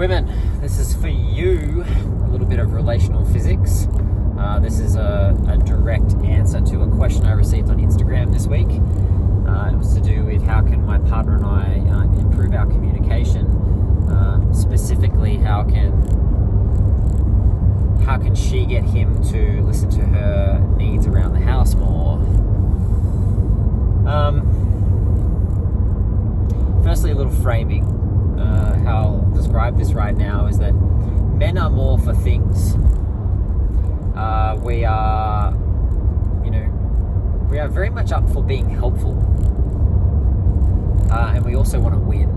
Women, this is for you, a little bit of relational physics. This is a direct answer to a question I received on Instagram this week. It was to do with how can my partner and I improve our communication. Specifically, how can she get him to listen to her needs around the house more? Firstly, a little framing. How I'll describe this right now is that men are more for things. We are very much up for being helpful. And we also want to win.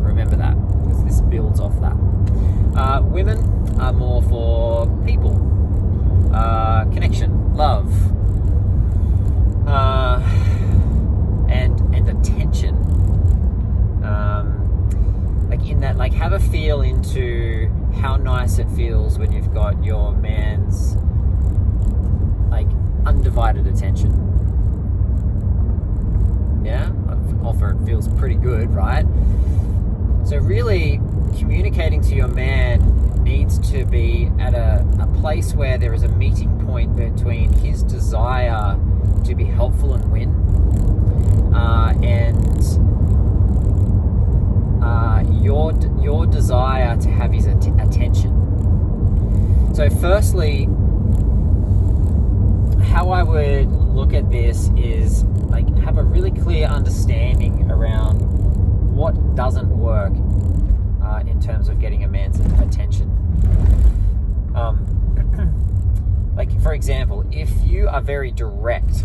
Remember that, because this builds off that. Women are more for people, connection, love, and attention. Have a feel into how nice it feels when you've got your man's undivided attention. Yeah, offer it feels pretty good, right? So really, communicating to your man needs to be at a place where there is a meeting point between his desire to be helpful and win, and your desire to have his attention. So firstly, how I would look at this is have a really clear understanding around what doesn't work in terms of getting a man's attention. For example, if you are very direct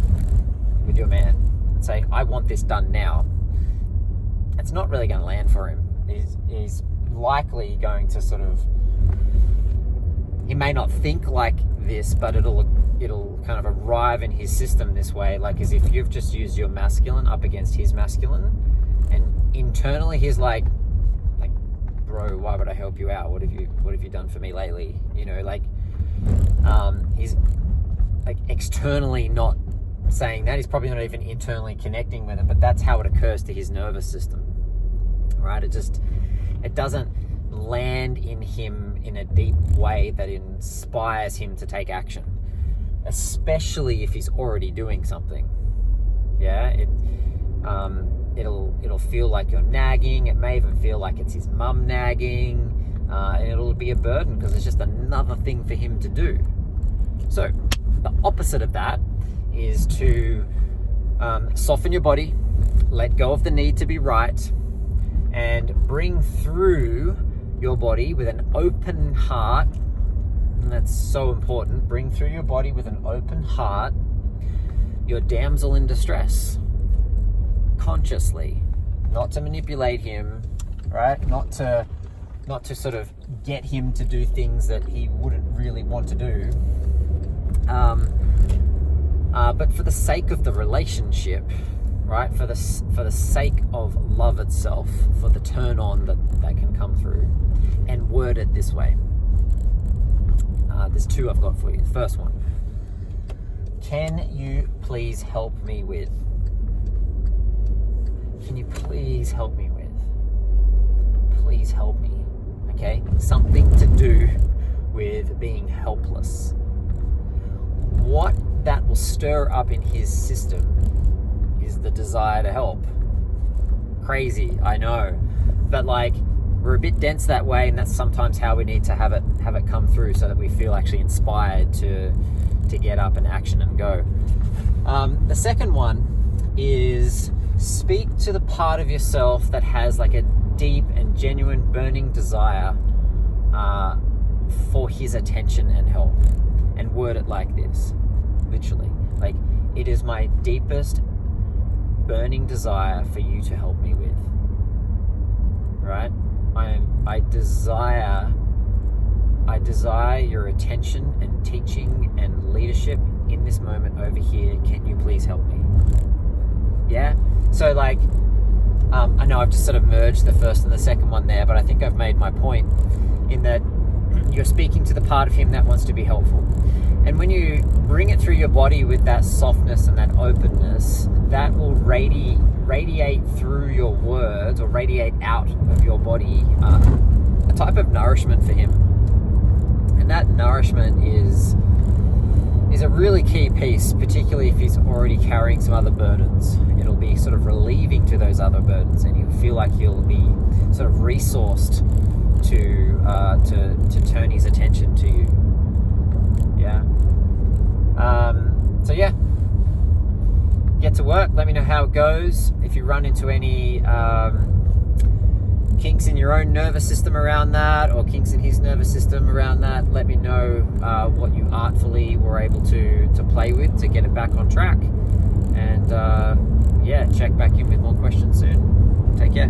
with your man and say, I want this done now, it's not really going to land for him. He's likely going to he may not think like this, but it'll kind of arrive in his system this way, as if you've just used your masculine up against his masculine, and internally he's like, bro, why would I help you out? What have you done for me lately? He's externally not saying that. He's probably not even internally connecting with it, but that's how it occurs to his nervous system, right? It doesn't land in him in a deep way that inspires him to take action, especially if he's already doing something. Yeah, it'll feel like you're nagging. It may even feel like it's his mum nagging, and it'll be a burden because it's just another thing for him to do. So the opposite of that is to soften your body, let go of the need to be right, and bring through your body with an open heart. And that's so important. Bring through your body with an open heart your damsel in distress, consciously, not to manipulate him, right? Not to sort of get him to do things that he wouldn't really want to do, but for the sake of the relationship, right? For the sake of love itself, for the turn on that can come through. And word it this way. There's two I've got for you. The first one: can you please help me with? Can you please help me with? Please help me. Okay? Something to do with being helpless. What that will stir up in his system is the desire to help. Crazy, I know. But we're a bit dense that way, and that's sometimes how we need to have it come through so that we feel actually inspired to get up and action and go. The second one is speak to the part of yourself that has a deep and genuine burning desire for his attention and help, and word it like this, literally. It is my deepest burning desire for you to help me with, right? I desire your attention and teaching and leadership in this moment over here. Can you please help me? Yeah? So I know I've just sort of merged the first and the second one there, but I think I've made my point in that you're speaking to the part of him that wants to be helpful. And when you bring it through your body with that softness and that openness, that will radiate through your words, or radiate out of your body a type of nourishment for him. And that nourishment is a really key piece, particularly if he's already carrying some other burdens. It'll be sort of relieving to those other burdens, and you'll feel like you'll be sort of resourced to turn his attention to you. Yeah. So yeah, get to work. Let me know how it goes. If you run into any kinks in your own nervous system around that, or kinks in his nervous system around that, let me know what you artfully were able to play with to get it back on track. And yeah, check back in with more questions soon. Take care.